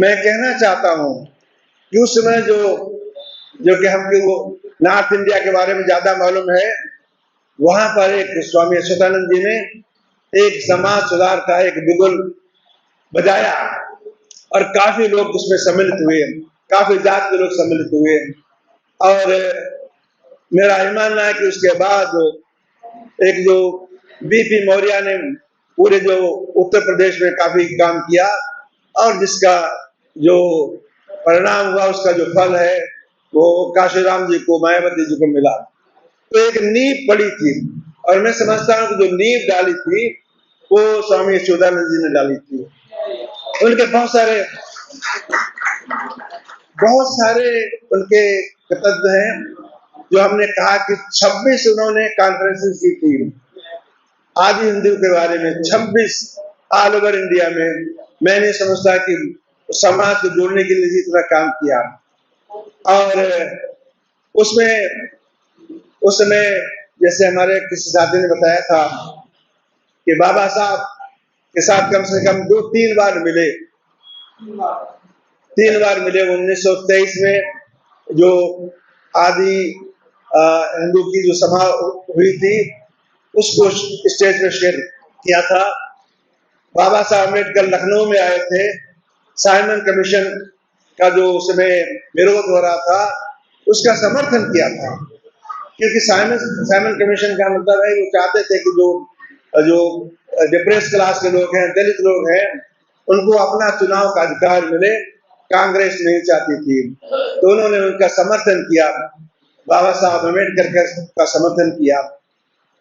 मैं कहना चाहता हूँ कि उस समय जो जो कि हमको वो नॉर्थ इंडिया के बारे में ज्यादा मालूम है, वहां पर एक स्वामी अच्युतानंद जी ने एक समाज सुधार का एक बिगुल बजाया और काफी लोग उसमें सम्मिलित हुए, काफी जात के लोग सम्मिलित हुए। और मेरा ये मानना है कि उसके बाद एक जो बीपी मौर्य ने पूरे जो उत्तर प्रदेश में काफी काम किया और जिसका जो परिणाम हुआ, उसका जो फल है वो काशीराम जी को, मायावती जी को मिला। तो एक नींव पड़ी थी और मैं समझता हूँ कि जो नींव डाली थी वो स्वामी अच्युतानंद जी ने डाली थी। उनके बहुत सारे उनके कृतज्ञ हैं। जो हमने कहा कि 26 उन्होंने कॉन्फ्रेंसेस की थी आदि हिंदू के बारे में, 26 ऑल ओवर इंडिया में। मैं नहीं समझता कि समाज को जोड़ने के लिए इतना काम किया। और उसमें उस समय जैसे हमारे किसी साथी ने बताया था कि बाबा साहब के साथ कम से कम 2-3 बार मिले, 3 बार मिले। 1923 में जो आदि हिंदू की जो सभा हुई थी उसको स्टेज पे शेयर किया था। बाबा साहब अम्बेडकर लखनऊ में आए थे। साइमन कमीशन का जो उसमें विरोध हो रहा था उसका समर्थन किया था, क्योंकि साइमन कमीशन का मतलब है वो चाहते थे कि जो जो डिप्रेस क्लास के लोग हैं, दलित लोग हैं, उनको अपना चुनाव का अधिकार मिले। कांग्रेस नहीं चाहती थी, तो उन्होंने उनका समर्थन किया, बाबा साहब अम्बेडकर का समर्थन किया।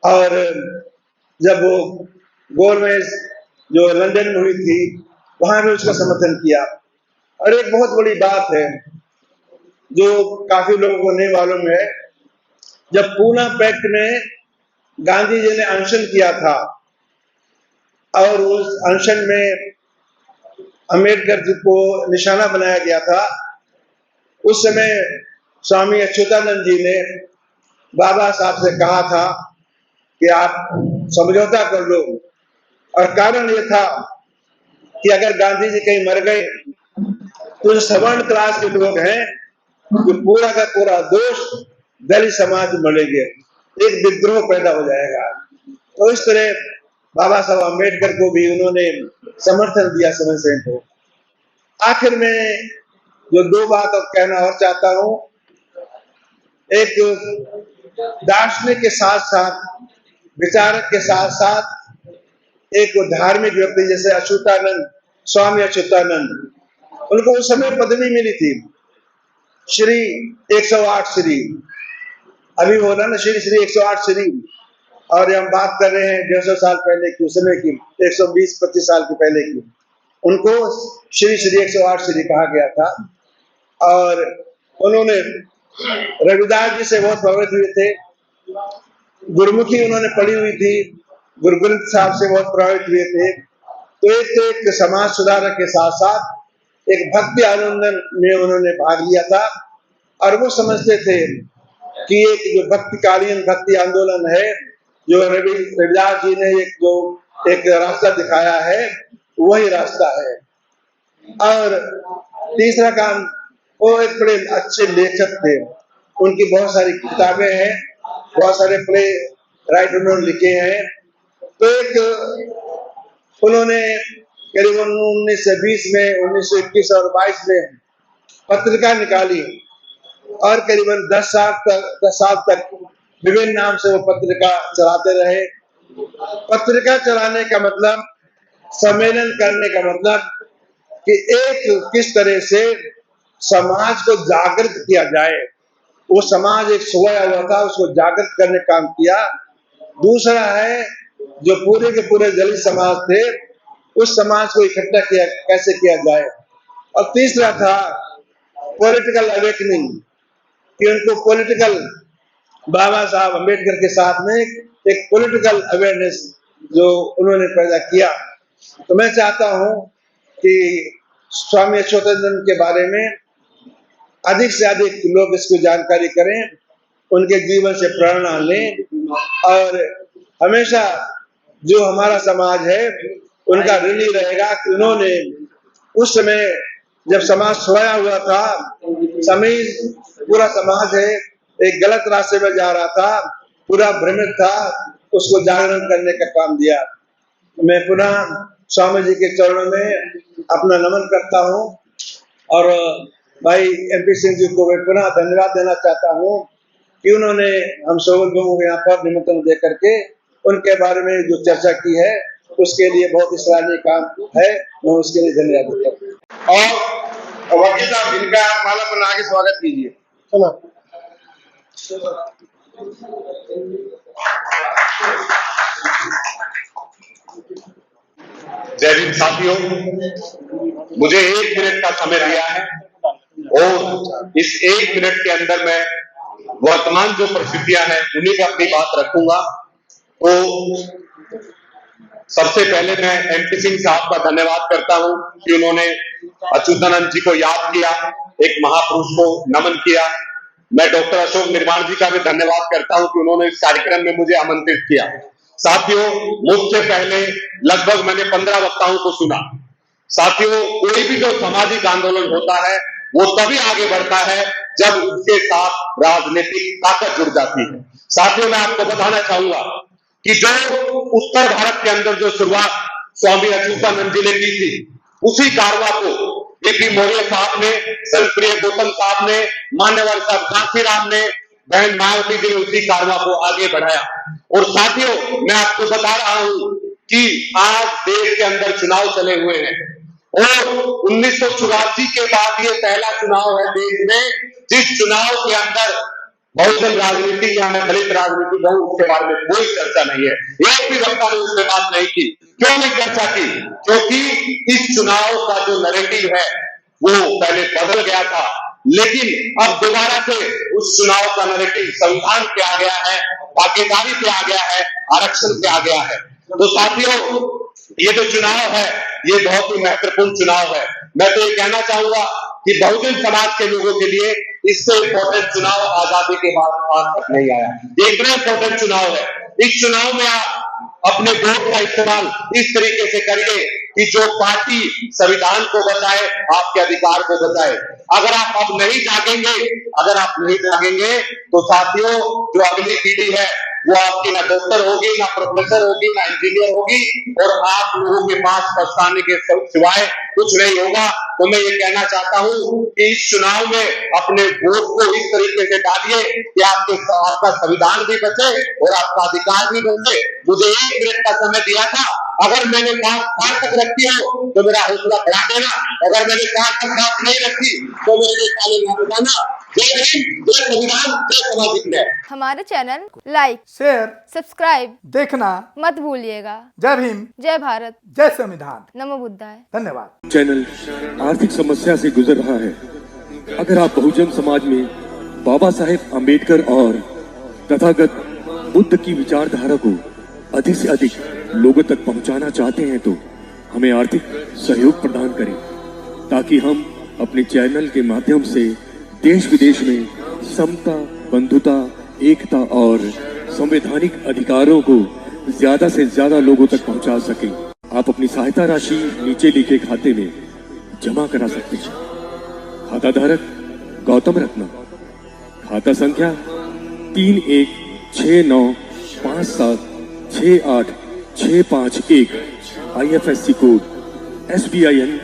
और जब वो गोलमेज जो लंदन में हुई थी वहां भी उसका समर्थन किया। और एक बहुत बड़ी बात है जो काफी लोगों को नहीं मालूम है, जब पूना पैक्ट में गांधी जी ने अनशन किया था और उस अनशन में अम्बेडकर जी को निशाना बनाया गया था, उस समय स्वामी अच्युतानंद जी ने बाबा साहब से कहा था कि आप समझौता कर लो। और कारण ये था कि अगर गांधी जी कहीं मर गए तो सवर्ण क्लास के लोग हैं जो पूरा का पूरा दोष दलित समाज में मिलेंगे, एक विद्रोह पैदा हो जाएगा। तो इस तरह बाबा साहब अम्बेडकर को भी उन्होंने समर्थन दिया समय से को। आखिर में जो 2 बात अब कहना और चाहता हूं, एक दार्शनिक के साथ साथ, विचारक के साथ साथ एक धार्मिक व्यक्ति जैसे अच्युतानंद, स्वामी अच्युतानंद, उनको उस समय पदवी मिली थी श्री 108 श्री, अभी बोला ना श्री श्री 108 श्री। और हम बात कर रहे हैं 150 साल पहले की, उस समय की 120-25 साल की पहले की, उनको श्री श्री 108 श्री कहा गया था। और उन्होंने रविदास जी से बहुत प्रभावित हुए थे, गुरुमुखी उन्होंने पढ़ी हुई थी, गुरु ग्रंथ साहब से बहुत प्रभावित हुए थे। तो एक समाज सुधारक के साथ साथ एक भक्ति आंदोलन में उन्होंने भाग लिया था। और वो समझते थे कि एक जो भक्तिकालीन भक्ति आंदोलन है, जो रविदास जी ने एक रास्ता दिखाया है, वही रास्ता है। और तीसरा काम, वो एक बड़े अच्छे लेखक थे, उनकी बहुत सारी किताबें हैं, बहुत सारे प्ले राइट उन्होंने लिखे हैं। तो एक उन्होंने करीबन 1920 में, 1921 और 22 में पत्रिका निकाली और करीबन 10 साल तक विभिन्न नाम से वो पत्रिका चलाते रहे। पत्रिका चलाने का मतलब, सम्मेलन करने का मतलब कि एक किस तरह से समाज को जागृत किया जाए। वो समाज एक सोया हुआ था, उसको जागृत करने का काम किया। दूसरा है जो पूरे के पूरे दलित समाज थे, उस समाज को इकट्ठा किया, कैसे किया जाए। और तीसरा था पॉलिटिकल अवेकनिंग, कि उनको पॉलिटिकल, बाबा साहब अम्बेडकर के साथ में एक पॉलिटिकल अवेयरनेस जो उन्होंने पैदा किया। तो मैं चाहता हूं कि स्वामी अच्युतानंद के बारे में अधिक से अधिक लोग इसकी जानकारी करें, उनके जीवन से प्रेरणा लें। और हमेशा जो हमारा समाज है उनका ऋणी रहेगा कि उन्होंने उस समय जब समाज सोया हुआ था, पूरा समाज है एक गलत रास्ते में जा रहा था, पूरा भ्रमित था, उसको जागरण करने का काम दिया। मैं पुनः स्वामी जी के चरणों में अपना नमन करता हूँ और भाई MP सिंह जी को मैं पुनः धन्यवाद देना चाहता हूँ कि उन्होंने हम सब लोगों को यहाँ पर निमंत्रण दे करके उनके बारे में जो चर्चा की है उसके लिए बहुत ही सराहनीय काम है। मैं उसके लिए धन्यवाद देता हूँ। और वकील साहब इनका माला बना के स्वागत कीजिए। जय हिंद साथियों, मुझे 1 मिनट का समय दिया है और इस 1 मिनट के अंदर मैं वर्तमान जो परिस्थितियां हैं उन्हीं पर अपनी बात रखूंगा। तो सबसे पहले मैं MP सिंह साहब का धन्यवाद करता हूं कि उन्होंने अच्युतानंद जी को याद किया, एक महापुरुष को नमन किया। मैं डॉक्टर अशोक निर्माण जी का भी धन्यवाद करता हूं कि उन्होंने इस कार्यक्रम में मुझे आमंत्रित किया। साथियों, मुझसे पहले लगभग मैंने 15 वक्ताओं को सुना। साथियों, कोई भी जो सामाजिक आंदोलन होता है वो तभी आगे बढ़ता है जब उसके साथ राजनीतिक ताकत जुड़ जाती है। साथियों, मैं आपको बताना चाहूंगा कि जो उत्तर भारत के अंदर जो शुरुआत स्वामी अच्युतानंद जी ने की थी, उसी कारवा को BP मौर्य साहब ने, संतप्रिय गौतम साहब ने, मान्यवर साहब कांशीराम ने, बहन मायावती जी ने उसी कारवा को आगे बढ़ाया। और साथियों, मैं आपको बता रहा हूं कि आज देश के अंदर चुनाव चले हुए हैं और 1984 के बाद ये पहला चुनाव है देश में जिस चुनाव के अंदर बहुजन राजनीति या दलित राजनीति बहु उसके बारे में कोई चर्चा नहीं है। एक भी वक्ता ने उसमें बात नहीं की। क्यों नहीं चर्चा की? क्योंकि इस चुनाव का जो नैरेटिव है वो पहले बदल गया था, लेकिन अब दोबारा से उस चुनाव का नैरेटिव संविधान पे आ गया है, भागीदारी पे आ गया है, आरक्षण पे आ गया है। तो साथियों, ये जो चुनाव है ये बहुत ही महत्वपूर्ण चुनाव है। मैं तो ये कहना चाहूंगा कि बहुजन समाज के लोगों के लिए इससे इम्पोर्टेंट चुनाव आजादी के बाद आज तक नहीं आया। ये इतना इम्पोर्टेंट चुनाव है। इस चुनाव में आप अपने वोट का इस्तेमाल इस तरीके से करिए कि जो पार्टी संविधान को बचाए, आपके अधिकार को बचाए। अगर आप अब नहीं जागेंगे तो साथियों, जो अगली पीढ़ी है वो आपकी ना डॉक्टर होगी, ना प्रोफेसर होगी, ना इंजीनियर होगी और आप लोगों के पास पछताने के सिवाय कुछ नहीं होगा। तो मैं ये कहना चाहता हूं कि इस चुनाव में अपने वोट को इस तरीके से डालिए कि आपका संविधान भी बचे और आपका अधिकार भी बचे। मुझे 1 मिनट का समय दिया था, अगर मैंने बात सार्थक रखी हो तो मेरा हौसला बढ़ा देना, अगर मैंने सार्थक बात नहीं रखी तो मेरे लिए ताली ना बजाना। जय हिंद, जय संविधान, जय सामाजिक न्याय। हमारे चैनल लाइक, शेयर, सब्सक्राइब देखना मत भूलिएगा। जय भीम, जय भारत, जय संविधान, नमो बुद्धाय। धन्यवाद। चैनल आर्थिक समस्या से गुजर रहा है। अगर आप बहुजन समाज में बाबा साहेब अम्बेडकर और तथागत बुद्ध की विचारधारा को अधिक से अधिक लोगों तक पहुंचाना चाहते हैं तो हमें आर्थिक सहयोग प्रदान करें ताकि हम अपने चैनल के माध्यम से देश विदेश में समता, बंधुता, एकता और संवैधानिक अधिकारों को ज्यादा से ज्यादा लोगों तक पहुंचा सकें। आप अपनी सहायता राशि नीचे लिखे खाते में जमा करा सकते हैं। खाता धारक गौतम रत्न, खाता संख्या 3169576865 IFSC कोड SBIN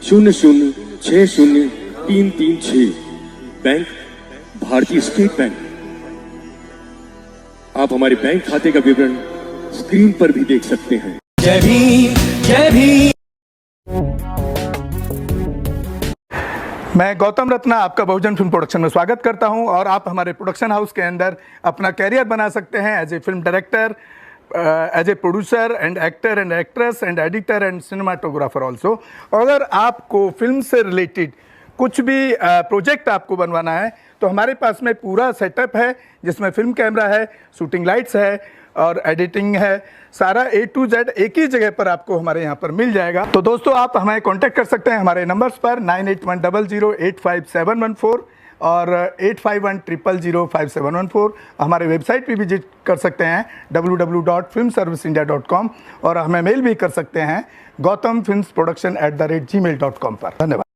0060336, बैंक भारतीय स्टेट बैंक। आप हमारे बैंक खाते का विवरण स्क्रीन पर भी देख सकते हैं। जय भीम, जय भीम। मैं गौतम रत्ना आपका बहुजन फिल्म प्रोडक्शन में स्वागत करता हूं और आप हमारे प्रोडक्शन हाउस के अंदर अपना कैरियर बना सकते हैं as a film director, as a producer and actor and actress and editor and cinematographer also. अगर आपको फिल्म से रिलेटेड कुछ भी प्रोजेक्ट आपको बनवाना है तो हमारे पास में पूरा सेटअप है जिसमें फिल्म कैमरा है, शूटिंग लाइट्स है और एडिटिंग है। सारा A to Z एक ही जगह पर आपको हमारे यहाँ पर मिल जाएगा। तो दोस्तों, आप हमें कांटेक्ट कर सकते हैं हमारे नंबर्स पर 9810085714 और 8510005714। हमारे वेबसाइट पे विजिट कर सकते हैं www.filmserviceindia.com और हमें मेल भी कर सकते हैं gautamfilmsproduction@gmail.com पर। धन्यवाद।